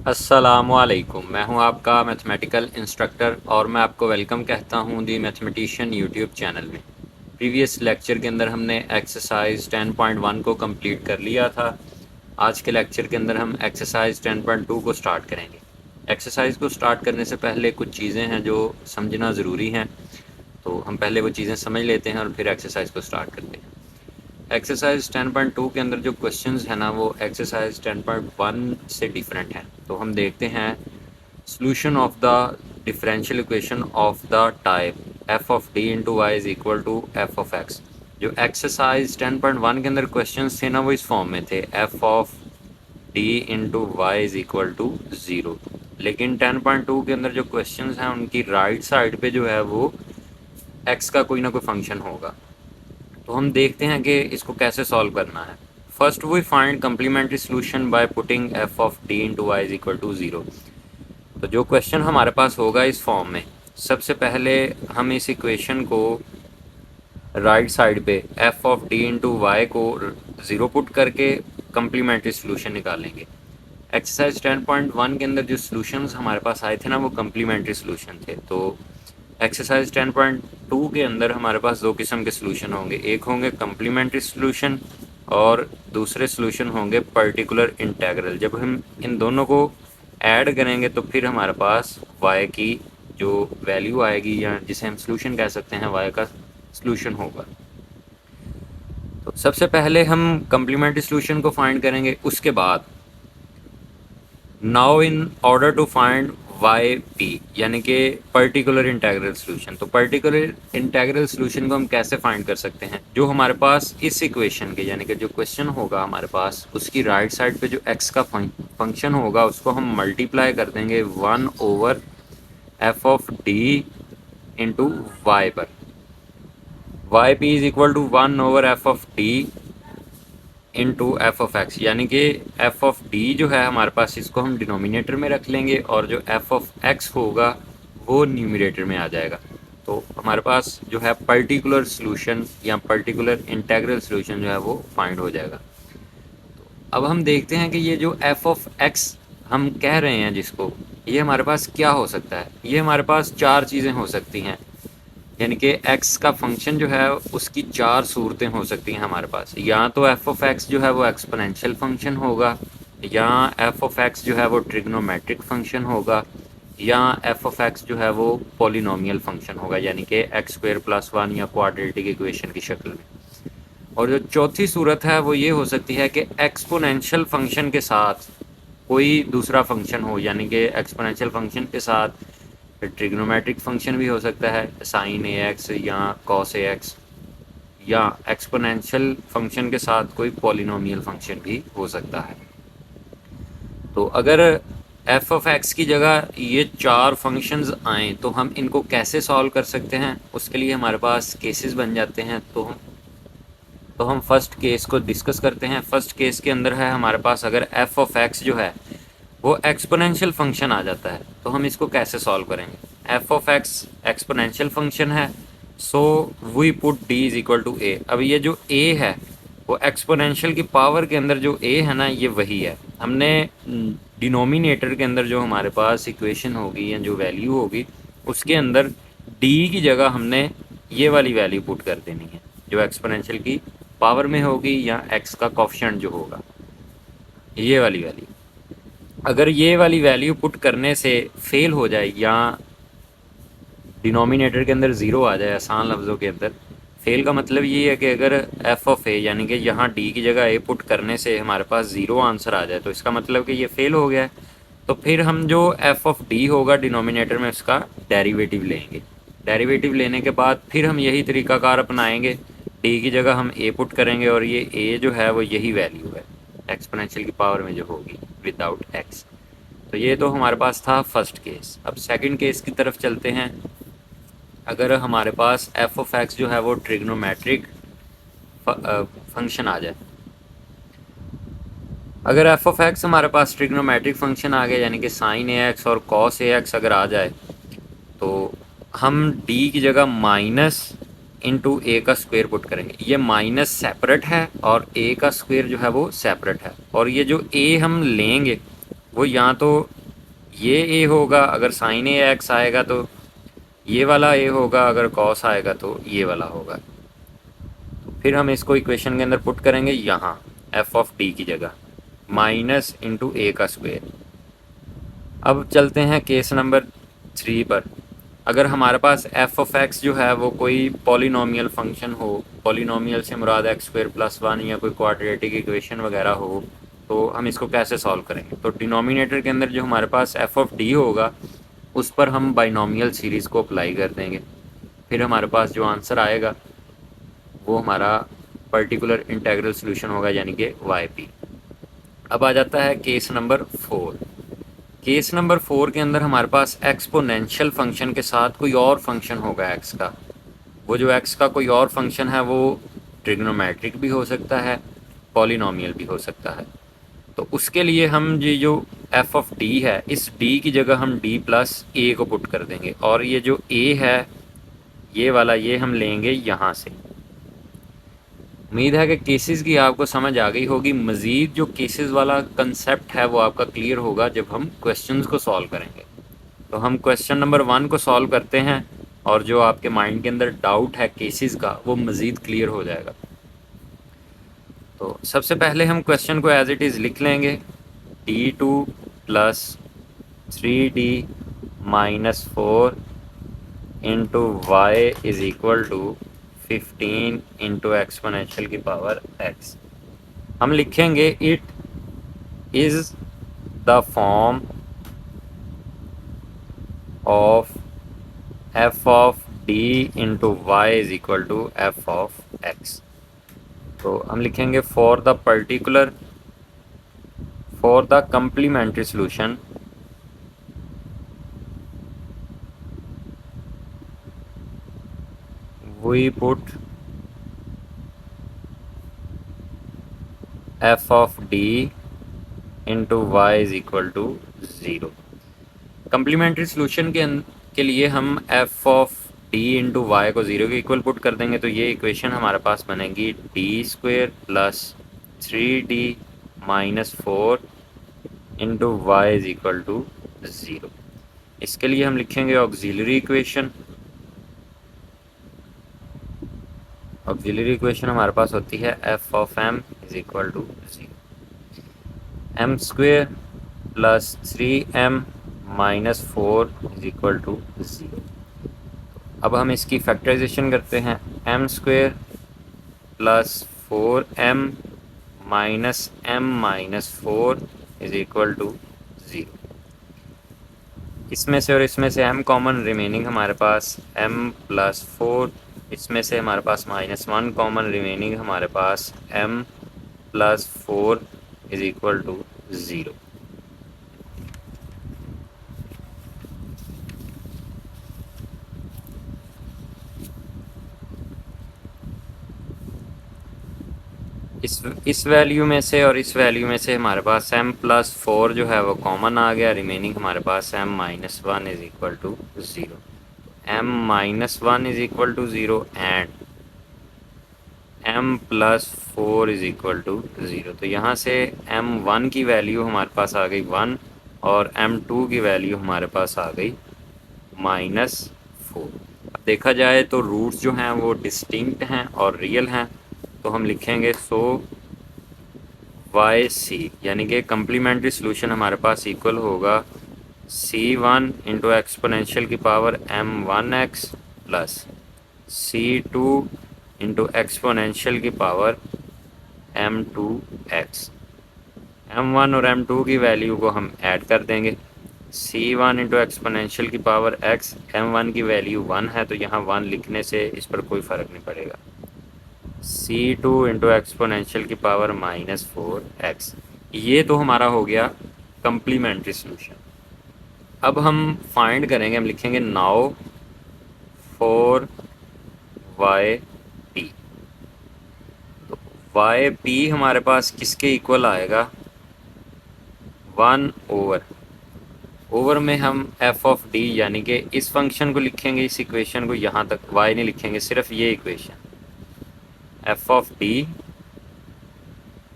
अस्सलामुअलैकुम। मैं हूं आपका मैथमेटिकल इंस्ट्रक्टर और मैं आपको वेलकम कहता हूं दी मैथमेटिशियन यूट्यूब चैनल में। प्रीवियस लेक्चर के अंदर हमने एक्सरसाइज 10.1 को कंप्लीट कर लिया था। आज के लेक्चर के अंदर हम एक्सरसाइज 10.2 को स्टार्ट करेंगे। एक्सरसाइज को स्टार्ट करने से पहले कुछ चीज़ें हैं जो समझना ज़रूरी हैं, तो हम पहले वो चीज़ें समझ लेते हैं और फिर एक्सरसाइज को स्टार्ट करते हैं। एक्सरसाइज 10.2 के अंदर जो क्वेश्चंस है ना वो एक्सरसाइज 10.1 से डिफरेंट है। तो हम देखते हैं solution of the differential equation of the type F of D into Y is equal to F of x. जो एक्सरसाइज 10.1 के अंदर क्वेश्चंस थे ना वो इस फॉर्म में थे F of D into Y is equal to zero. लेकिन 10.2 के अंदर जो क्वेश्चंस हैं उनकी राइट साइड पे जो है वो एक्स का कोई ना कोई फंक्शन होगा। तो हम देखते हैं कि इसको कैसे सॉल्व करना है। First we find complementary solution by putting F of D into Y is equal to zero. तो जो क्वेश्चन हमारे पास होगा इस फॉर्म में, सबसे पहले हम इस इक्वेशन को राइट साइड पे F of D into Y को ज़ीरो पुट करके कम्प्लीमेंट्री सोल्यूशन निकालेंगे। एक्सरसाइज 10.1 के अंदर जो सोल्यूशंस हमारे पास आए थे ना वो कम्प्लीमेंट्री सोल्यूशन थे। तो एक्सरसाइज 10.2 के अंदर हमारे पास दो किस्म के सोल्यूशन होंगे, एक होंगे कम्प्लीमेंट्री सोल्यूशन और दूसरे सोल्यूशन होंगे पर्टिकुलर इंटेग्रल। जब हम इन दोनों को ऐड करेंगे तो फिर हमारे पास y की जो वैल्यू आएगी या जिसे हम सोल्यूशन कह सकते हैं y का सोल्यूशन होगा। तो सबसे पहले हम कम्प्लीमेंट्री सोल्यूशन को फाइंड करेंगे, उसके बाद now in order to find Y P यानी कि पर्टिकुलर इंटेग्रल सोल्यूशन। तो पर्टिकुलर इंटेग्रल सोल्यूशन को हम कैसे फाइंड कर सकते हैं? जो हमारे पास इस इक्वेशन के यानी कि जो क्वेश्चन होगा हमारे पास उसकी राइट साइड पे जो एक्स का फंक्शन होगा उसको हम मल्टीप्लाई कर देंगे 1 over F of D into Y पर। Y P is equal to 1 over F of D into F of X, यानी कि एफ ऑफ डी जो है हमारे पास इसको हम डिनोमिनेटर में रख लेंगे और जो एफ ऑफ एक्स होगा वो न्यूमरेटर में आ जाएगा। तो हमारे पास जो है पर्टिकुलर सोल्यूशन या पर्टिकुलर इंटेग्रल सोल्यूशन जो है वो फाइंड हो जाएगा। अब हम देखते हैं कि ये जो एफ ऑफ एक्स हम कह रहे हैं जिसको, ये हमारे पास क्या हो सकता है? ये हमारे पास चार चीज़ें हो सकती हैं, यानी कि x का फंक्शन जो है उसकी चार सूरतें हो सकती हैं हमारे पास। या तो एफ ऑफ एक्स जो है वो एक्सपोनेंशियल फंक्शन होगा, या एफ ऑफ एक्स जो है वो ट्रिग्नोमेट्रिक फंक्शन होगा, या एफ ऑफ एक्स जो है वो पॉलिनोमियल फंक्शन होगा यानी कि एक्स स्क्वायर प्लस वन या क्वाड्रेटिक इक्वेशन की शक्ल में। और जो चौथी सूरत है वो ये हो सकती है कि एक्सपोनेंशियल फंक्शन के साथ कोई दूसरा फंक्शन हो, यानी कि एक्सपोनेंशियल फंक्शन के साथ ट्रिग्नोमेट्रिक फंक्शन भी हो सकता है साइन ए एक्स या कॉस ए एक्स, या एक्सपोनेंशियल फंक्शन के साथ कोई पॉलिनोमियल फंक्शन भी हो सकता है। तो अगर एफ ऑफ एक्स की जगह ये चार फंक्शंस आएँ तो हम इनको कैसे सॉल्व कर सकते हैं? उसके लिए हमारे पास केसेस बन जाते हैं। तो हम फर्स्ट केस को डिस्कस करते हैं। फर्स्ट केस के अंदर है हमारे पास अगर एफ ऑफ एक्स जो है वो एक्सपोनेंशियल फंक्शन आ जाता है तो हम इसको कैसे सॉल्व करेंगे? F of X exponential function है, so we put D is equal to A. अब ये जो ए है वो एक्सपोनेंशियल की पावर के अंदर जो ए है ना ये वही है। हमने डिनोमिनेटर के अंदर जो हमारे पास इक्वेशन होगी या जो वैल्यू होगी उसके अंदर डी की जगह हमने ये वाली वैल्यू पुट कर देनी है जो एक्सपोनेंशियल की पावर में होगी या एक्स का कोफिशिएंट जो होगा, ये वाली वैल्यू। अगर ये वाली वैल्यू पुट करने से फेल हो जाए या डिनोमिनेटर के अंदर ज़ीरो आ जाए, आसान लफ्ज़ों के अंदर फेल का मतलब ये है कि अगर एफ ऑफ ए यानी कि यहाँ डी की जगह ए पुट करने से हमारे पास ज़ीरो आंसर आ जाए तो इसका मतलब कि ये फेल हो गया है। तो फिर हम जो एफ ऑफ डी होगा डिनोमिनेटर में उसका डेरिवेटिव लेंगे। डेरिवेटिव लेने के बाद फिर हम यही तरीकाकार अपनाएंगे, डी की जगह हम ए पुट करेंगे और ये ए जो है वो यही वैल्यू है एक्सपोनेंशियल की पावर में जो होगी विदाउट एक्स। तो ये तो हमारे पास था फर्स्ट केस। अब सेकंड केस की तरफ चलते हैं। अगर हमारे पास एफ ऑफ एक्स जो है वो ट्रिग्नोमेट्रिक फंक्शन आ जाए, अगर एफ ऑफ एक्स हमारे पास ट्रिग्नोमेट्रिक फंक्शन आ गया यानी कि साइन ए एक्स और कॉस ए एक्स अगर आ जाए तो हम डी की जगह माइनस इंटू ए का स्क्वायर पुट करेंगे। ये माइनस सेपरेट है और ए का स्क्वायर जो है वो सेपरेट है, और ये जो ए हम लेंगे वो यहाँ तो ये ए होगा अगर साइन ए एक्स आएगा, तो ये वाला ए होगा अगर कॉस आएगा तो ये वाला होगा। तो फिर हम इसको इक्वेशन के अंदर पुट करेंगे यहाँ एफ ऑफ डी की जगह माइनस इंटू ए का स्क्वायर। अब चलते हैं केस नंबर 3 पर। अगर हमारे पास एफ ऑफ एक्स जो है वो कोई पॉलिनोमियल फंक्शन हो, पॉलिनोमियल से मुराद एक्स स्क्वायर प्लस वन या कोई क्वाड्रेटिक इक्वेशन वगैरह हो, तो हम इसको कैसे सॉल्व करेंगे? तो डिनोमिनेटर के अंदर जो हमारे पास एफ ऑफ डी होगा उस पर हम बाइनोमियल सीरीज़ को अप्लाई कर देंगे। फिर हमारे पास जो आंसर आएगा वो हमारा पर्टिकुलर इंटेग्रल सोल्यूशन होगा, यानी कि वाई पी। अब आ जाता है केस नंबर 4। केस नंबर 4 के अंदर हमारे पास एक्सपोनेंशियल फंक्शन के साथ कोई और फंक्शन होगा एक्स का। वो जो एक्स का कोई और फंक्शन है वो ट्रिग्नोमेट्रिक भी हो सकता है, पॉलिनोमियल भी हो सकता है। तो उसके लिए हम ये जो एफ ऑफ डी है, इस डी की जगह हम डी प्लस ए को पुट कर देंगे, और ये जो ए है ये वाला ये हम लेंगे यहाँ से। उम्मीद है कि केसेस की आपको समझ आ गई होगी। मज़ीद जो केसेस वाला कंसेप्ट है वो आपका क्लियर होगा जब हम क्वेश्चंस को सॉल्व करेंगे। तो हम क्वेश्चन नंबर 1 को सॉल्व करते हैं, और जो आपके माइंड के अंदर डाउट है केसेस का वो मज़ीद क्लियर हो जाएगा। तो सबसे पहले हम क्वेश्चन को एज इट इज़ लिख लेंगे। d2 plus 3d minus 4 into Y is equal to 15 into exponential की पावर x। हम लिखेंगे it is the form of F of D into Y is equal to F of X. तो हम लिखेंगे for the particular, for the complementary solution we put F of D into Y is equal to 0। Complementary solution के लिए हम F of D into Y को 0 के equal put कर देंगे, तो ये इक्वेशन हमारे पास बनेगी D square plus 3d minus 4 into Y is equal to 0। इसके लिए हम लिखेंगे ऑक्सिलरी इक्वेशन। ऑक्सिलरी इक्वेशन हमारे पास होती है F of M is equal to 0, M square plus 3m minus 4 is equal to 0। अब हम इसकी फैक्टराइजेशन करते हैं। M square plus 4m minus m minus 4 is equal to 0। इसमें से और इसमें से m कॉमन, रिमेनिंग हमारे पास m प्लस 4। इसमें से हमारे पास माइनस 1 कॉमन, रिमेनिंग हमारे पास m plus 4 is equal to 0। इस वैल्यू में से और इस वैल्यू में से हमारे पास m प्लस 4 जो है वो कॉमन आ गया, रिमेनिंग हमारे पास m minus 1 is equal to 0। m minus 1 is equal to 0 and m plus 4 is equal to 0। तो यहाँ से m1 की वैल्यू हमारे पास आ गई 1 और m2 की वैल्यू हमारे पास आ गई माइनस 4। अब देखा जाए तो रूट्स जो हैं वो डिस्टिंक्ट हैं और रियल हैं, तो हम लिखेंगे सो वाई सी, यानी कि कम्प्लीमेंट्री सोल्यूशन हमारे पास इक्वल होगा c1 इंटू एक्सपोनेंशियल की power m1x plus c2 into exponential की पावर m2x। m1 और m2 की वैल्यू को हम ऐड कर देंगे। c1 इंटू एक्सपोनेंशियल की पावर x, m1 की वैल्यू 1 है तो यहाँ 1 लिखने से इस पर कोई फ़र्क नहीं पड़ेगा। c2 इंटू एक्सपोनेंशियल की पावर माइनस 4x। ये तो हमारा हो गया कंप्लीमेंट्री सोल्यूशन। अब हम फाइंड करेंगे, हम लिखेंगे नाउ फॉर वाई पी। तो वाई पी हमारे पास किसके इक्वल आएगा? 1 ओवर में हम एफ ऑफ डी यानी कि इस फंक्शन को लिखेंगे, इस इक्वेशन को, यहाँ तक वाई नहीं लिखेंगे, सिर्फ ये equation F of D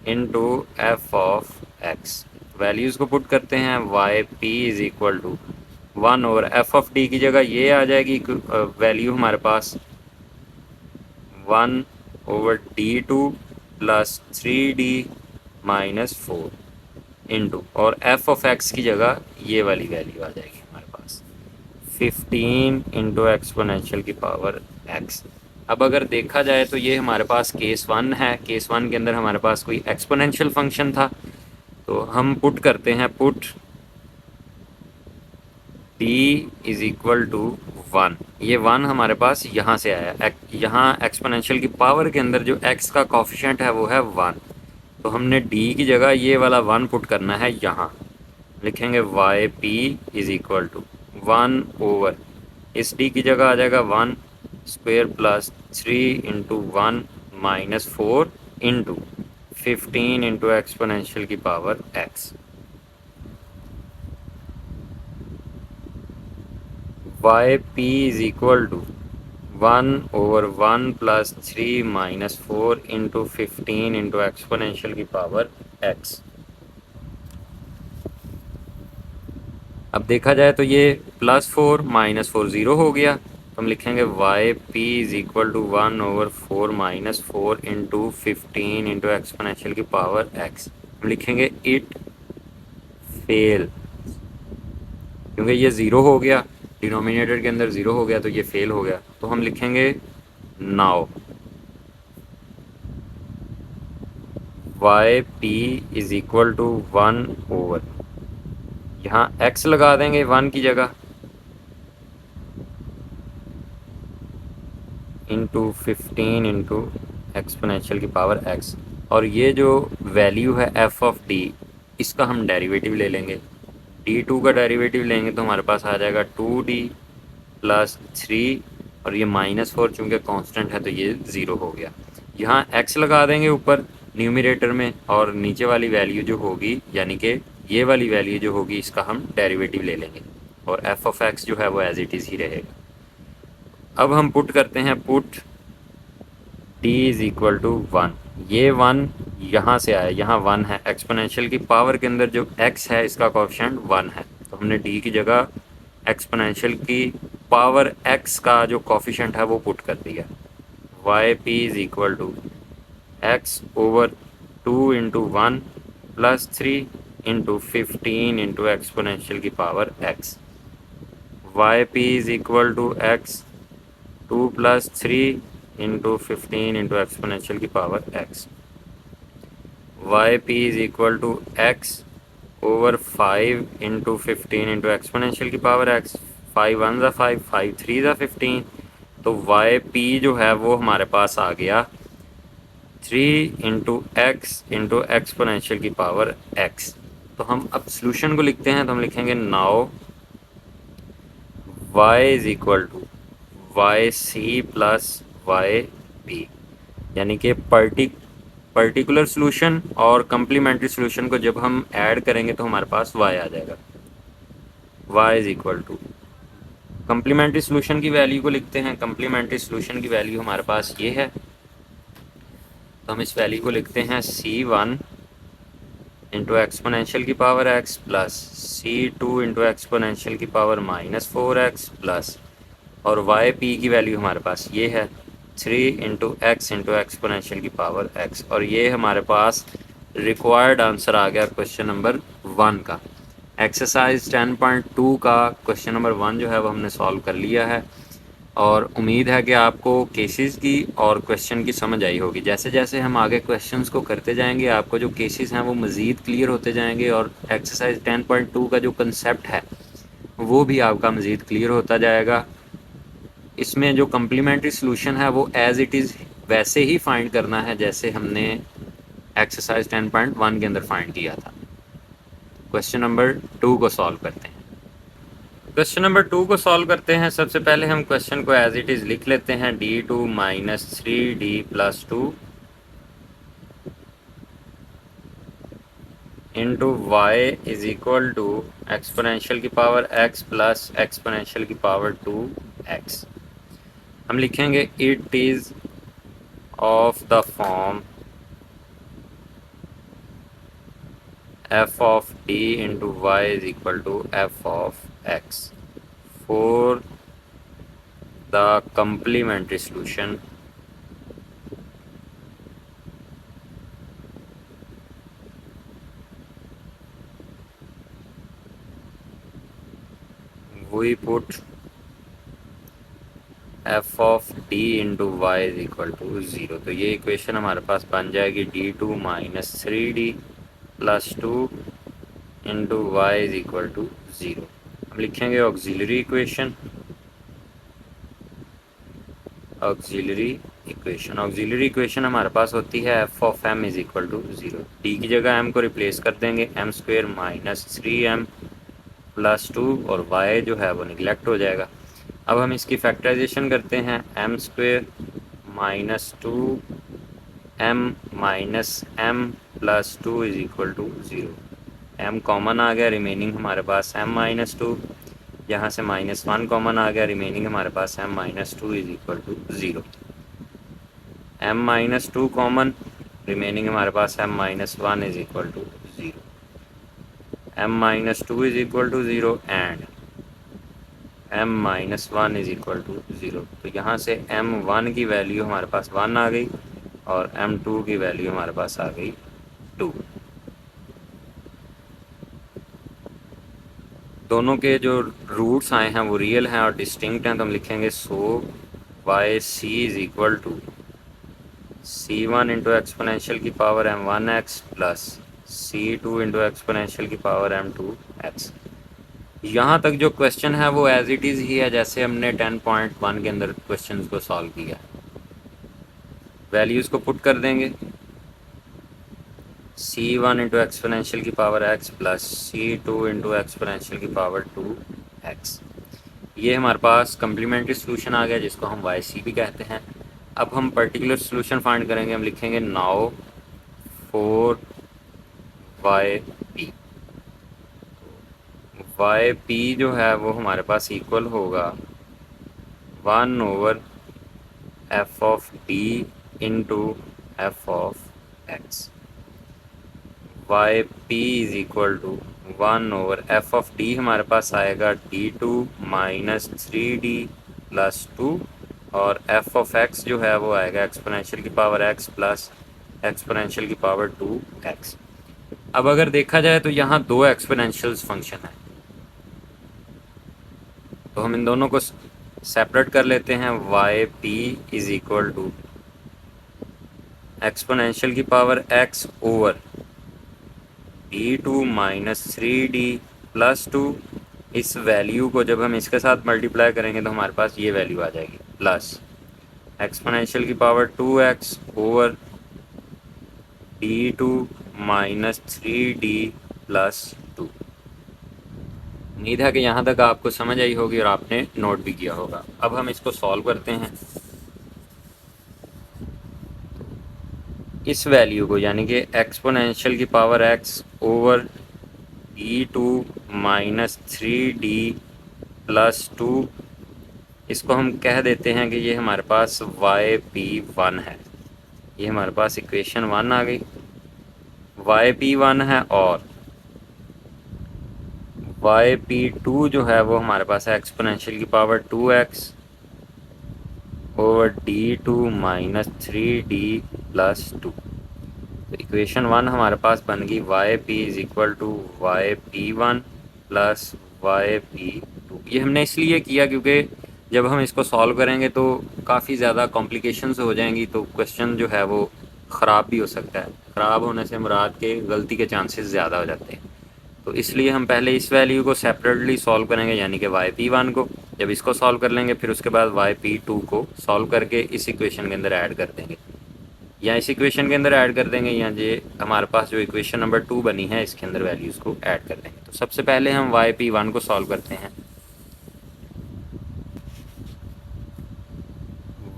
into F of X. Values को पुट करते हैं, Y P is equal to 1 over F of D की जगह ये आ जाएगी वैल्यू हमारे पास 1 over D2 plus 3D minus 4 into, और एफ ऑफ एक्स की जगह ये वाली वैल्यू आ जाएगी हमारे पास 15 इंटू एक्सपोनेंशियल की पावर एक्स। अब अगर देखा जाए तो ये हमारे पास केस 1 है। केस 1 के अंदर हमारे पास कोई एक्सपोनेंशियल फंक्शन था, तो हम पुट करते हैं, put t is equal to 1। ये 1 हमारे पास यहाँ से आया, यहाँ एक्सपोनेंशियल की पावर के अंदर जो x का कॉफिशेंट है वो है 1, तो हमने d की जगह ये वाला 1 पुट करना है यहाँ। लिखेंगे Y P is equal to 1 over, इस d की जगह आ जाएगा 1 square plus 3 into 1 minus 4 into 15 into exponential की power x। Y P is equal to 1 over 1 plus 3 minus 4 into 15 into exponential की पावर x। अब देखा जाए तो ये +4 -4 0 हो गया, तो हम लिखेंगे Y P is equal to 1 over 4 minus 4 into 15 into exponential की पावर x। हम लिखेंगे इट फेल, क्योंकि ये 0 हो गया, डिनोमिनेटर के अंदर 0 हो गया तो ये फेल हो गया। तो हम लिखेंगे now Y P is equal to 1 over, यहाँ x लगा देंगे 1 की जगह, इंटू 15 इंटू एक्सपोनेंशियल की पावर x, और ये जो वैल्यू है f ऑफ d, इसका हम डेरिवेटिव ले लेंगे। d2 का डेरिवेटिव लेंगे तो हमारे पास आ जाएगा 2d प्लस 3, और ये -4 चूँकि कांस्टेंट है तो ये 0 हो गया। यहाँ x लगा देंगे ऊपर न्यूमरेटर में, और नीचे वाली वैल्यू जो होगी, यानी कि ये वाली वैल्यू जो होगी, इसका हम डेरिवेटिव ले लेंगे, और f ऑफ x जो है वो एज इट इज़ ही रहेगा। अब हम पुट करते हैं, put t is equal to 1। ये 1 यहाँ से आया, यहाँ 1 है, एक्सपोनेंशियल की पावर के अंदर जो x है इसका कोएफिशिएंट 1 है, तो हमने d की जगह एक्सपोनेंशियल की पावर x का जो कोएफिशिएंट है वो पुट कर दिया। Y P is equal to x over 2 into 1 plus 3 into 15 into exponential की power x। Y P is equal to x 2 plus 3 into 15 into exponential की power x। Y P is equal to x over 5 into 15 into exponential की power x। 5 1 ज़ा 5, 5 3 ज़ा 15, तो Y p जो है वो हमारे पास आ गया 3 इंटू एक्स इंटू एक्सपोनेंशियल की पावर x। तो हम अब सोल्यूशन को लिखते हैं, तो हम लिखेंगे now y is equal to Y C plus Y P, यानी कि पर्टिकुलर सोल्यूशन और कम्प्लीमेंट्री सोल्यूशन को जब हम ऐड करेंगे तो हमारे पास y आ जाएगा। y is equal to complementary solution की वैल्यू को लिखते हैं। कम्प्लीमेंट्री सोल्यूशन की वैल्यू हमारे पास ये है, तो हम इस वैल्यू को लिखते हैं c1 इंटू एक्सपोनेंशियल की power x plus c2 into exponential की पावर -4x प्लस, और वाई पी की वैल्यू हमारे पास ये है 3 इंटू एक्स इंटू एक्सपोनेंशियल की पावर x, और ये हमारे पास रिक्वायर्ड आंसर आ गया क्वेश्चन नंबर 1 का। एक्सरसाइज 10.2 का क्वेश्चन नंबर 1 जो है वो हमने सॉल्व कर लिया है, और उम्मीद है कि आपको केसेस की और क्वेश्चन की समझ आई होगी। जैसे जैसे हम आगे क्वेश्चंस को करते जाएंगे आपको जो केसेस हैं वो मज़ीद क्लियर होते जाएंगे, और एक्सरसाइज 10.2 का जो कंसेप्ट है वो भी आपका मज़ीद क्लियर होता जाएगा। इसमें जो कम्प्लीमेंट्री सोल्यूशन है वो एज़ इट इज़ वैसे ही फाइंड करना है जैसे हमने एक्सरसाइज 10.1 के अंदर फाइंड किया था। क्वेश्चन नंबर 2 को सॉल्व करते हैं। क्वेश्चन नंबर 2 को सॉल्व करते हैं। सबसे पहले हम क्वेश्चन को एज इट इज़ लिख लेते हैं, d2 minus 3d plus 2 into Y is equal to exponential की पावर x प्लस एक्सपोनेंशियल की पावर 2x। हम लिखेंगे it is of the form F of D into Y is equal to F of X for the complementary solution we put F of D into Y is equal to zero. तो ये equation हमारे पास बन जाएगी D two minus three D plus two into Y is equal to zero. हम लिखेंगे auxiliary equation. Auxiliary equation हमारे पास होती है F of M is equal to zero. D की जगह एम को रिप्लेस कर देंगे, m square minus three m plus two, और वाई जो है वो निगलेक्ट हो जाएगा। अब हम इसकी फैक्टराइजेशन करते हैं, M square minus two M minus M plus two is equal to zero. M common आ गया, रिमेनिंग हमारे पास एम माइनस टू, यहाँ से माइनस वन कॉमन आ गया, रिमेनिंग हमारे पास M minus two is equal to zero. M minus two common, remaining हमारे पास M minus one is equal to zero. M minus two is equal to zero and M minus one is equal to zero. तो यहाँ से M one की value हमारे पास one आ गई और M to की वैल्यू हमारे पास आ गई टू। दोनों के जो रूट्स आए हैं वो रियल हैं और डिस्टिंक्ट हैं, तो हम लिखेंगे so Y C is equal to C one into exponential की power M one X plus C two into exponential की पावर एम टू एक्स। यहाँ तक जो क्वेश्चन है वो एज इट इज़ ही है जैसे हमने 10.1 के अंदर क्वेश्चन को सॉल्व किया। वैल्यूज़ को पुट कर देंगे, सी वन इंटू एक्सपोनेंशियल की power x plus C two into exponential की पावर टू एक्स। ये हमारे पास कम्प्लीमेंट्री सोल्यूशन आ गया जिसको हम वाई सी भी कहते हैं। अब हम पर्टिकुलर सोल्यूशन फाइंड करेंगे। हम लिखेंगे now for y P. Y p जो है वो हमारे पास इक्वल होगा one over F of D into F of x. Y P is equal to one over F of d हमारे पास आएगा d two minus three D plus two, और एफ ऑफ एक्स जो है वो आएगा एक्सपोनेंशियल की पावर एक्स प्लस एक्सपोनेंशियल की पावर टू एक्स। अब अगर देखा जाए तो यहाँ दो एक्सपोनेंशियल्स फंक्शन है, तो हम इन दोनों को सेपरेट कर लेते हैं। Y P is equal to exponential की power x over D two minus three D plus two. इस वैल्यू को जब हम इसके साथ मल्टीप्लाई करेंगे तो हमारे पास ये वैल्यू आ जाएगी प्लस एक्सपोनेंशियल की power two x over D two minus three D plus two. उम्मीद है कि यहाँ तक आपको समझ आई होगी और आपने नोट भी किया होगा। अब हम इसको सॉल्व करते हैं। इस वैल्यू को यानी कि एक्सपोनेंशियल की power x over D two minus three D plus two, इसको हम कह देते हैं कि ये हमारे पास वाई पी वन है। ये हमारे पास इक्वेशन वन आ गई, वाई पी वन है, और वाई पी टू जो है वो हमारे पास है एक्सपोनेंशियल की power two x over D two minus three D plus two. तो इक्वेशन वन हमारे पास बन गई y P is equal to Y P one plus Y P two. ये हमने इसलिए किया क्योंकि जब हम इसको सॉल्व करेंगे तो काफ़ी ज़्यादा कॉम्प्लिकेशंस हो जाएंगी, तो क्वेश्चन जो है वो ख़राब भी हो सकता है। ख़राब होने से मुराद के गलती के चांसेस ज़्यादा हो जाते हैं। तो इसलिए हम पहले इस वैल्यू को सेपरेटली सॉल्व करेंगे यानी कि वाई पी वन को। जब इसको सॉल्व कर लेंगे फिर उसके बाद वाई पी टू को सॉल्व करके इस इक्वेशन के अंदर ऐड कर देंगे, या इस इक्वेशन के अंदर ऐड कर देंगे, या ये हमारे पास जो इक्वेशन नंबर टू बनी है इसके अंदर वैल्यूज़ को ऐड कर देंगे। तो सबसे पहले हम वाई पी वन को सॉल्व करते हैं।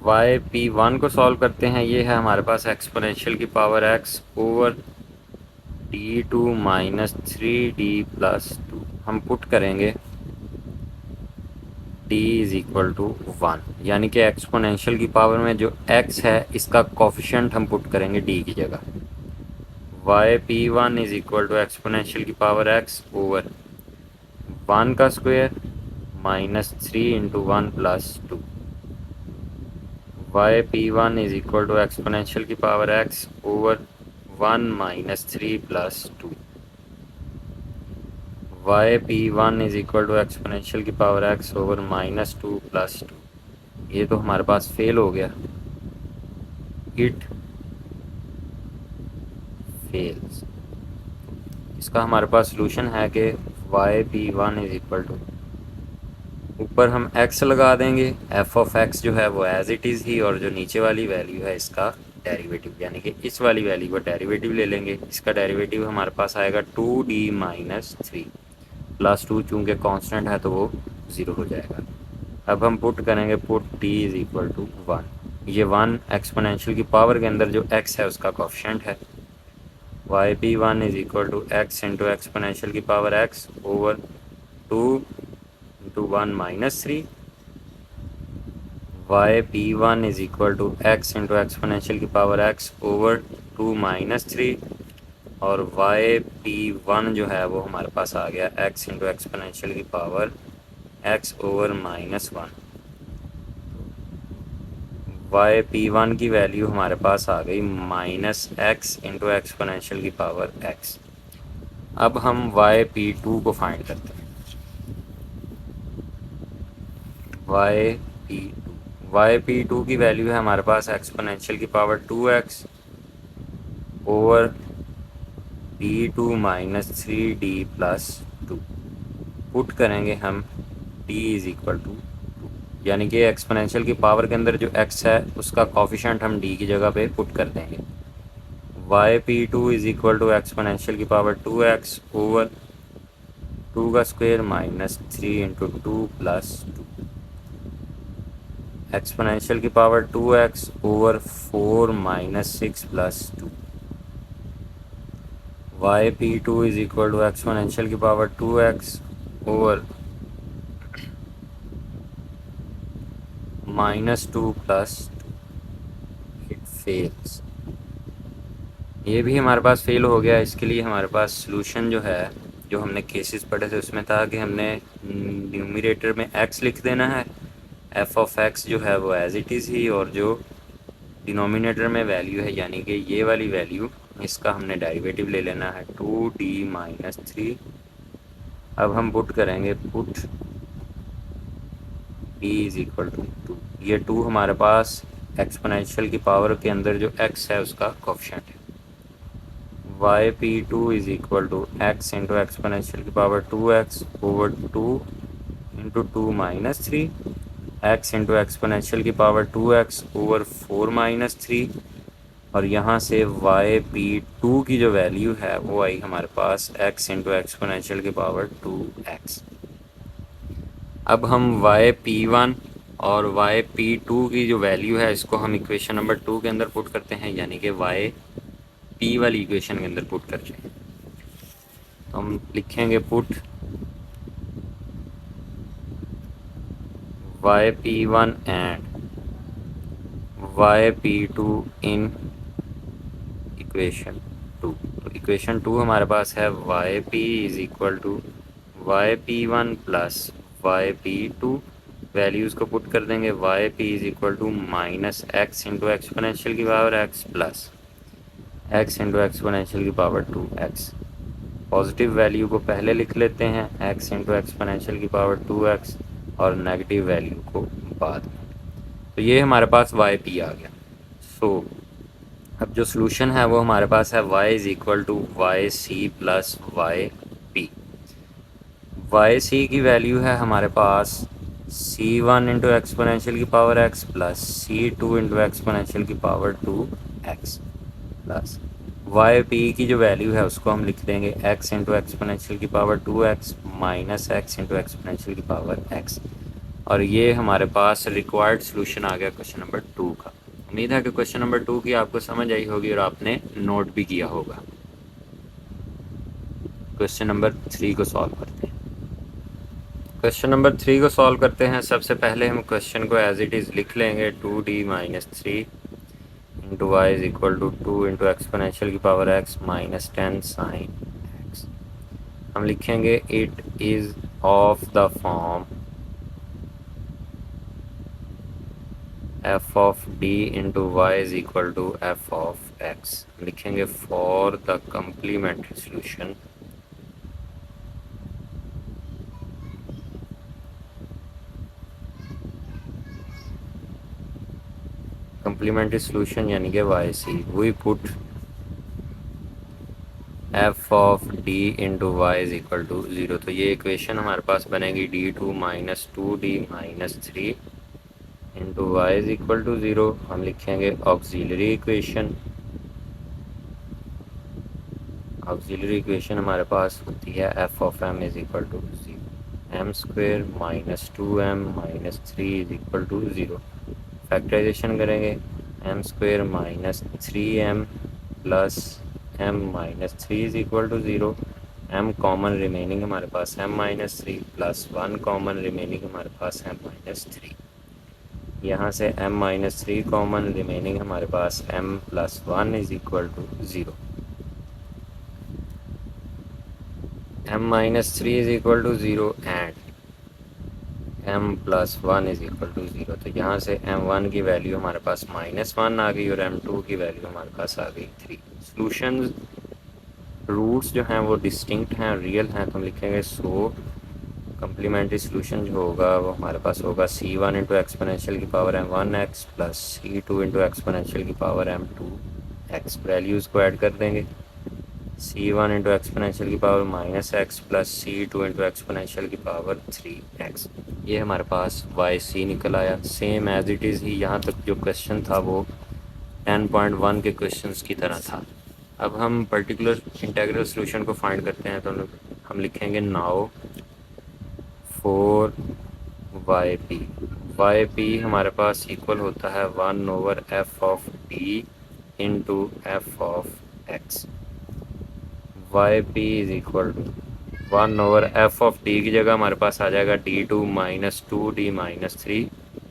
वाई पी वन को सॉल्व करते हैं। ये है हमारे पास एक्सपोनेंशियल की power x over D two minus three D plus two. हम पुट करेंगे d is equal to one, यानी कि एक्सपोनेंशियल की पावर में जो x है इसका कोफिशिएंट हम पुट करेंगे d की जगह। Y P one is equal to exponential की पावर एक्स ओवर 1 का square minus 3 into 1 plus 2। Y P one is equal to exponential की power x over 1 minus 3 plus 2। Y P one is equal to exponential की power x over minus 2 plus 2। ये तो हमारे pass fail हो गया, it fails. इसका हमारे पास solution है कि y P one is equal to, ऊपर हम x लगा देंगे, f ऑफ x जो है वो एज इट इज़ ही, और जो नीचे वाली वैल्यू है इसका डेरिवेटिव, यानी कि इस वाली वैल्यू का डेरिवेटिव ले लेंगे। इसका डेरिवेटिव हमारे पास आएगा 2d माइनस 3 प्लस 2, चूँकि कांस्टेंट है तो वो 0 हो जाएगा। अब हम पुट करेंगे, put t is equal to 1। ये 1 एक्सपोनेंशियल की पावर के अंदर जो x है उसका कोफिशिएंट है। Y P one is equal to X into exponential की power x over 2 into 1 minus 3। Y P one is equal to X into exponential की पावर x ओवर 2 माइनस 3, और वाई पी वन जो है वो हमारे पास आ गया x इंटू एक्सपोनेंशियल की power x over minus 1। Y P one की वैल्यू हमारे पास आ गई माइनस एक्स इंटू एक्सपोनेंशियल की पावर x। अब हम वाई पी टू को फाइंड करते हैं। वाई पी टू की वैल्यू है हमारे पास एक्सपोनेंशियल की power 2x over D two minus 3d plus 2। Put करेंगे हम d इज इक्वल टू 2, यानी कि एक्सपोनेंशियल की पावर के अंदर जो x है उसका कोफिशिएंट हम d की जगह पे पुट कर देंगे। Y P two is equal to exponential की पावर 2x ओवर 2 का square minus 3 into 2 plus 2। Exponential की power 2x over 4 minus 6 plus 2। Y P two is equal to exponential की power 2x over minus 2 plus 2। It fails. ये भी हमारे pass fail हो गया। इसके लिए हमारे पास सॉल्यूशन जो है, जो हमने केसेस पढ़े थे उसमें था कि हमने न्यूमरेटर में x लिख देना है, f ऑफ x जो है वो एज इट इज़ ही, और जो डिनोमिनेटर में वैल्यू है यानी कि ये वाली वैल्यू, इसका हमने डेरिवेटिव ले लेना है 2d माइनस 3। अब हम पुट करेंगे, put d is equal to 2। ये 2 हमारे पास एक्सपोनेंशियल की पावर के अंदर जो x है उसका कोफिशिएंट है। Y P two is equal to X into exponential की power 2x over 2 into 2 minus 3, X into exponential की पावर 2x ओवर 4 माइनस 3, और यहाँ से वाई पी टू की जो वैल्यू है वो आई हमारे पास x इंटू एक्सपोनेंशियल की पावर 2x। अब हम वाई पी वन और वाई पी टू की जो वैल्यू है इसको हम इक्वेशन नंबर 2 के अंदर पुट करते हैं, यानी कि वाई पी वाली इक्वेशन के अंदर पुट करते हैं। तो हम लिखेंगे put Y P one and Y P two in equation 2। तो इक्वेशन 2 हमारे पास है Y P is equal to Y P one plus Y P two. Values को पुट कर देंगे, Y P is equal to minus x into exponential की power x plus x into exponential की power 2x। Positive value को पहले लिख लेते हैं, x इंटू एक्सपोनेंशियल की पावर 2x, और नेगेटिव वैल्यू को बाद में। तो ये हमारे पास वाई पी आ गया। सो अब जो सोल्यूशन है वो हमारे पास है y is equal to Y C plus Y P. Y C की वैल्यू है हमारे पास c1 इंटू एक्सपोनेंशियल की power x plus c2 into exponential की power 2x plus Y P की जो वैल्यू है उसको हम लिख देंगे x इंटू एक्सपोनेंशियल की power 2x minus x into exponential की पावर x। और ये हमारे पास रिक्वायर्ड सोल्यूशन आ गया क्वेश्चन नंबर 2 का। उम्मीद है कि क्वेश्चन नंबर 2 की आपको समझ आई होगी और आपने नोट भी किया होगा। क्वेश्चन नंबर 3 को सॉल्व करते हैं। क्वेश्चन नंबर 3 को सॉल्व करते हैं। सबसे पहले हम क्वेश्चन को एज इट इज़ लिख लेंगे 2d minus 3 into Y is equal to 2 into exponential की power x minus 10 sine x। हम लिखेंगे it is of the form f of d into Y is equal to f of x। लिखेंगे for the complementary solution complementary solution यानी कि Y C we put f of d into Y is equal to 0। तो ये equation हमारे पास बनेगी d2 minus 2d minus 3 into Y is equal to 0। हम लिखेंगे ऑक्सिलरी इक्वेशन। ऑक्सिलरी इक्वेशन हमारे पास होती है f of m is equal to 0, m square minus 2m minus 3 is equal to 0। Factorization करेंगे m square minus 3m plus m minus 3 is equal to 0। m common remaining हमारे पास m minus 3 plus 1 common remaining हमारे पास m minus 3। यहाँ से m minus 3 common remaining हमारे पास m plus 1 is equal to 0। m minus 3 is equal to 0 and m plus 1 is equal to 0। तो यहाँ से m1 की वैल्यू हमारे पास -1 आ गई और m2 की वैल्यू हमारे पास आ गई 3। सॉल्यूशन रूट्स जो हैं वो डिस्टिंक्ट हैं, रियल हैं, तो हम लिखेंगे सो कंप्लीमेंट्री सॉल्यूशन जो होगा वो हमारे पास होगा c1 इंटू एक्सपोनेंशियल की power m1x plus c2 into exponential की पावर m2x। वैल्यूज़ को ऐड कर देंगे c1 इंटू एक्सपोनेंशियल की power minus x plus c2 into exponential की पावर 3x। ये हमारे पास वाई सी निकल आया। सेम एज इट इज़ ही यहाँ तक जो क्वेश्चन था वो 10.1 के क्वेश्चंस की तरह था। अब हम पर्टिकुलर इंटीग्रल सॉल्यूशन को फाइंड करते हैं, तो हम लिखेंगे नाउ फॉर वाई पी हमारे पास इक्वल होता है 1 over F of D into F of x. Y P is equal to 1 over F of D की जगह हमारे पास आ जाएगा d2 माइनस 2d माइनस 3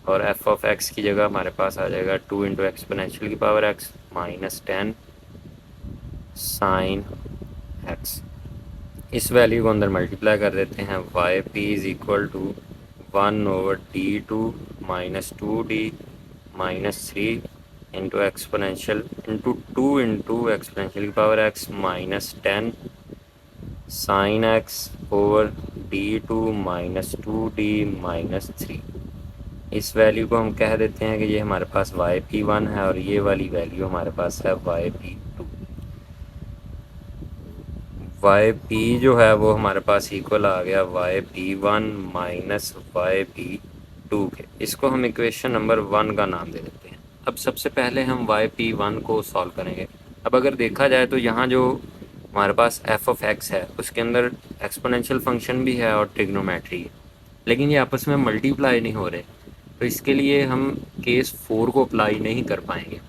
और एफ ऑफ एक्स की जगह हमारे पास आ जाएगा 2 इंटू एक्सपोनेंशियल की power x minus 10 sine x। इस वैल्यू को अंदर मल्टीप्लाई कर देते हैं। Y P is equal to 1 over d2 minus 2d minus 3 into exponential into 2 into exponential की power x minus 10 sine x over d2 minus 2d minus 3। इस value को हम कह देते हैं कि ये हमारे पास yp1 है और ये वाली वैल्यू हमारे पास है yp2। yp जो है वो हमारे पास इक्वल आ गया yp1 माइनस yp2 के। इसको हम इक्वेशन नंबर 1 का नाम दे देते हैं। अब सबसे पहले हम yp1 को सॉल्व करेंगे। अब अगर देखा जाए तो यहाँ जो हमारे पास f ऑफ x है उसके अंदर एक्सपोनेंशियल फंक्शन भी है और ट्रिग्नोमेट्री है, लेकिन ये आपस में मल्टीप्लाई नहीं हो रहे, तो इसके लिए हम केस 4 को अप्लाई नहीं कर पाएंगे।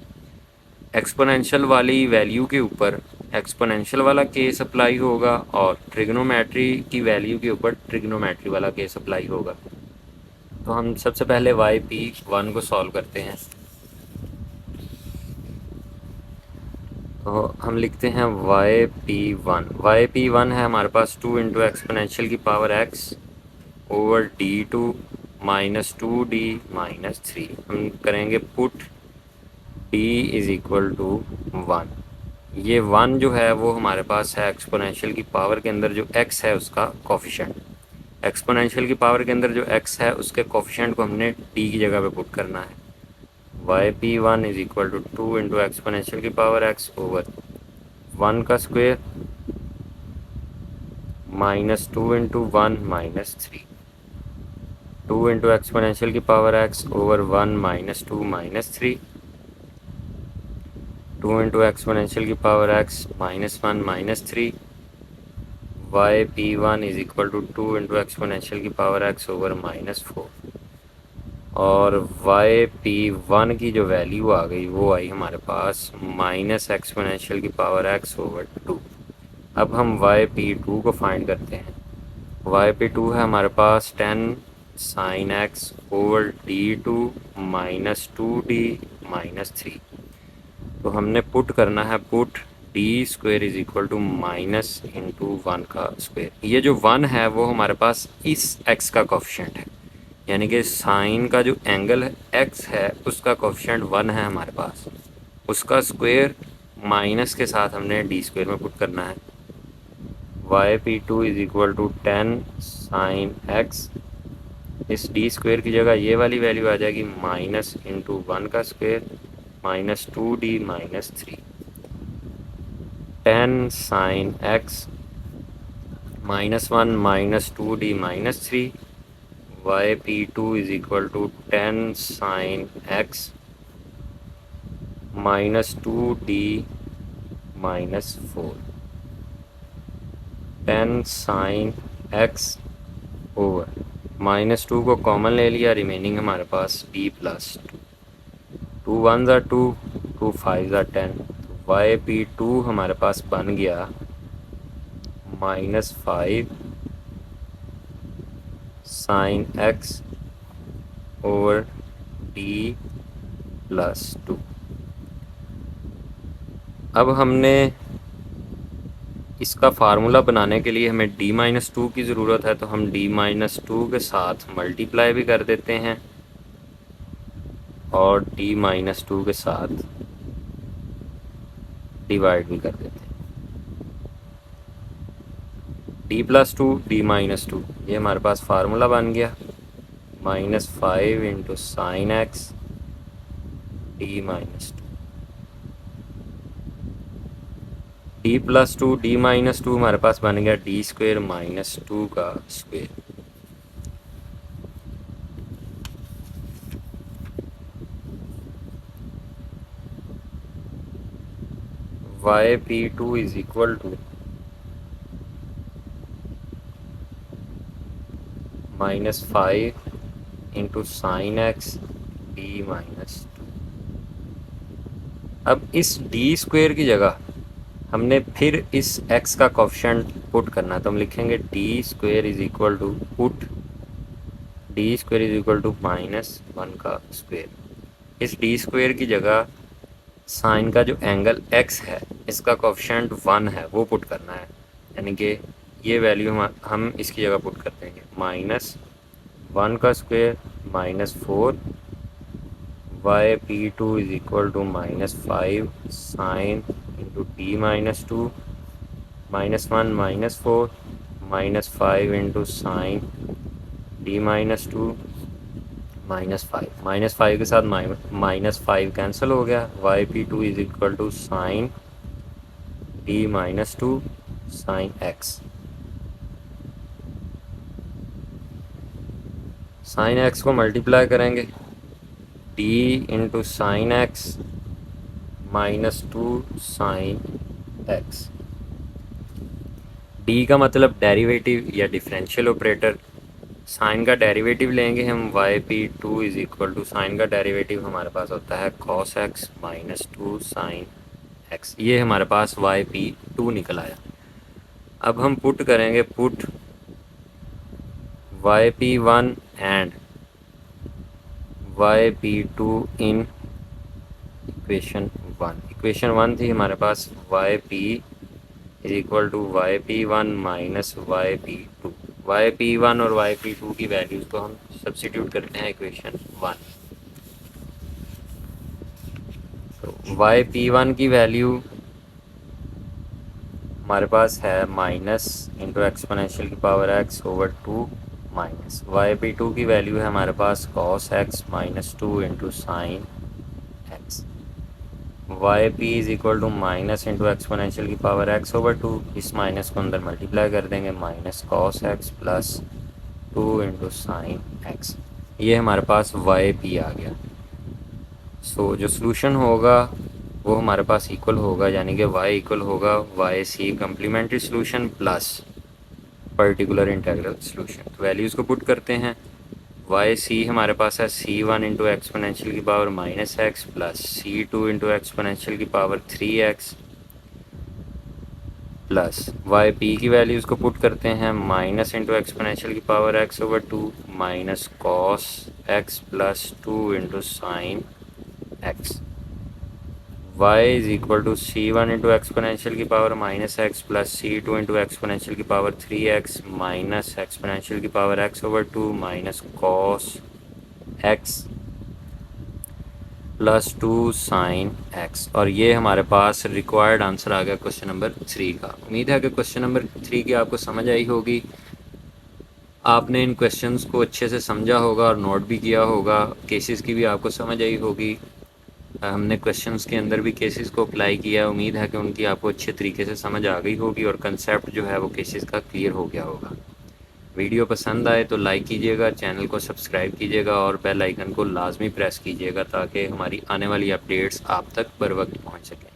एक्सपोनेंशियल वाली वैल्यू के ऊपर एक्सपोनेंशियल वाला केस अप्लाई होगा और ट्रिग्नोमेट्री की वैल्यू के ऊपर ट्रिग्नोमेट्री वाला केस अप्लाई होगा। तो हम सबसे पहले yp1 को सॉल्व करते हैं। तो हम लिखते हैं yp1 है हमारे पास 2 इंटू एक्सपोनेंशियल की power x over d2 minus 2d minus 3। हम करेंगे put d is equal to 1। ये 1 जो है वो हमारे पास है एक्सपोनेंशियल की पावर के अंदर जो x है उसका कोफिशिएंट। एक्सपोनेंशियल की पावर के अंदर जो x है उसके कोफिशिएंट को हमने d की जगह पे पुट करना है। yp1 is equal to 2 into exponential की पावर x ओवर 1 का square minus 2 into 1 minus 3। 2 into exponential की power x over 1 minus 2 minus 3। 2 into exponential की power x minus 1 minus 3। yp1 is equal to 2 into exponential की power x over minus 4 और yp1 की जो value आ गई वो आई हमारे पास माइनस एक्सपोनेंशियल की पावर x ओवर 2। अब हम yp2 को फाइंड करते हैं। yp2 है हमारे पास 10 sine x over d2 minus 2d minus 3। तो हमने पुट करना है, put d square is equal to minus into 1 का स्क्वेयर। ये जो 1 है वो हमारे पास इस x का कोफिशिएंट है, यानी कि साइन का जो एंगल है x है उसका कोफिशिएंट 1 है हमारे पास, उसका स्क्वेयर माइनस के साथ हमने डी स्क्वेयर में पुट करना है। yp2 is equal to 10 sine x, इस डी स्क्वेयर की जगह ये वाली वैल्यू आ जाएगी माइनस इंटू 1 का square minus 2d minus 3, 10 sine x minus 1 minus 2d minus 3, yp2 is equal to 10 sine x minus 2d minus 4, 10 sine x over minus 2 को common ले लिया, रिमेनिंग हमारे पास d प्लस 2, 2 1 ज़ा 2, 2 5 ज़ा 10, yp2 हमारे पास बन गया minus 5 sine x over d plus 2। अब हमने इसका फार्मूला बनाने के लिए हमें d माइनस 2 की ज़रूरत है, तो हम d माइनस 2 के साथ मल्टीप्लाई भी कर देते हैं और d माइनस 2 के साथ डिवाइड भी कर देते हैं। d प्लस 2 d माइनस 2, ये हमारे पास फार्मूला बन गया, minus 5 into sine x d minus 2, d plus 2 d minus 2 हमारे पास बन गया d स्क्वेयर माइनस 2 का square. yp2 is equal to minus 5 into sine x d minus 2। अब इस डी स्क्वेयर की जगह हमने फिर इस x का कोफिशिएंट पुट करना है, तो हम लिखेंगे d square is equal to put d square is equal to minus 1 का स्क्वेयर। इस डी स्क्वेयर की जगह साइन का जो एंगल x है इसका कोफिशिएंट 1 है वो पुट करना है, यानी कि ये वैल्यू हम इसकी जगह पुट कर देंगे, माइनस 1 का square minus 4 yp2 is equal to minus 5 sine into d minus 2 minus 1 minus 4 minus 5 into sine d minus 2 minus 5 के साथ माइनस 5 कैंसिल हो गया, yp2 is equal to sine d minus 2 sine x, sine x को multiply करेंगे d into sine x minus 2 sine x. d का मतलब derivative या differential operator, sine का डेरिवेटिव लेंगे हम yp2 is equal to sine का डेरिवेटिव हमारे पास होता है cos x minus 2 sine x, ये हमारे पास yp2 निकल आया। अब हम पुट करेंगे, put yp1 and yp2 in equation 1। Equation 1 थी हमारे पास yp is equal to yp1 minus yp2, yp1 और yp2 की वैल्यूज़ को हम सब्स्टिट्यूट करते हैं इक्वेशन 1। तो yp1 की वैल्यू हमारे पास है माइनस इंटू एक्सपोनेंशियल की power x over 2 minus yp2 की वैल्यू है हमारे पास cos x minus 2 into sine x, yp is equal to minus into exponential की पावर x ओवर 2, इस माइनस को अंदर मल्टीप्लाई कर देंगे, minus cos x plus 2 into sine x, ये हमारे पास yp आ गया। सो जो सोल्यूशन होगा वो हमारे पास इक्वल होगा, यानी कि y इक्वल होगा yc complementary solution plus particular integral solution. तो वैल्यूज़ को पुट करते हैं, yc हमारे पास है c1 इंटू एक्सपोनेंशियल की power minus x plus c2 into exponential की पावर 3x प्लस yp की वैल्यूज़ को पुट करते हैं, माइनस इंटू एक्सपोनेंशियल की power x over 2 minus cos x plus 2 into sine x, y is equal to c1 into exponential की power minus x plus c2 into exponential की power 3x minus exponential की power x over 2 minus cos x plus 2 sine x। और ये हमारे पास required answer आ गया question number 3 का। उम्मीद है कि क्वेश्चन नंबर 3 की आपको समझ आई होगी, आपने इन क्वेश्चंस को अच्छे से समझा होगा और नोट भी किया होगा, केसेस की भी आपको समझ आई होगी। हमने क्वेश्चंस के अंदर भी केसेस को अप्लाई किया है, उम्मीद है कि उनकी आपको अच्छे तरीके से समझ आ गई होगी और कंसेप्ट जो है वो केसेस का क्लियर हो गया होगा। वीडियो पसंद आए तो लाइक कीजिएगा, चैनल को सब्सक्राइब कीजिएगा और बेल आइकन को लाजमी प्रेस कीजिएगा ताकि हमारी आने वाली अपडेट्स आप तक बर वक्त पहुँच सकें।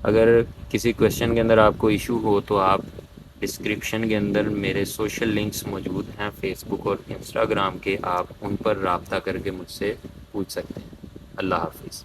अगर किसी क्वेश्चन के अंदर आपको इशू हो तो आप डिस्क्रिप्शन के अंदर मेरे सोशल लिंक्स मौजूद हैं फेसबुक और इंस्टाग्राम के, आप उन पर रब्ता करके मुझसे पूछ सकते हैं। अल्लाह हाफिज़।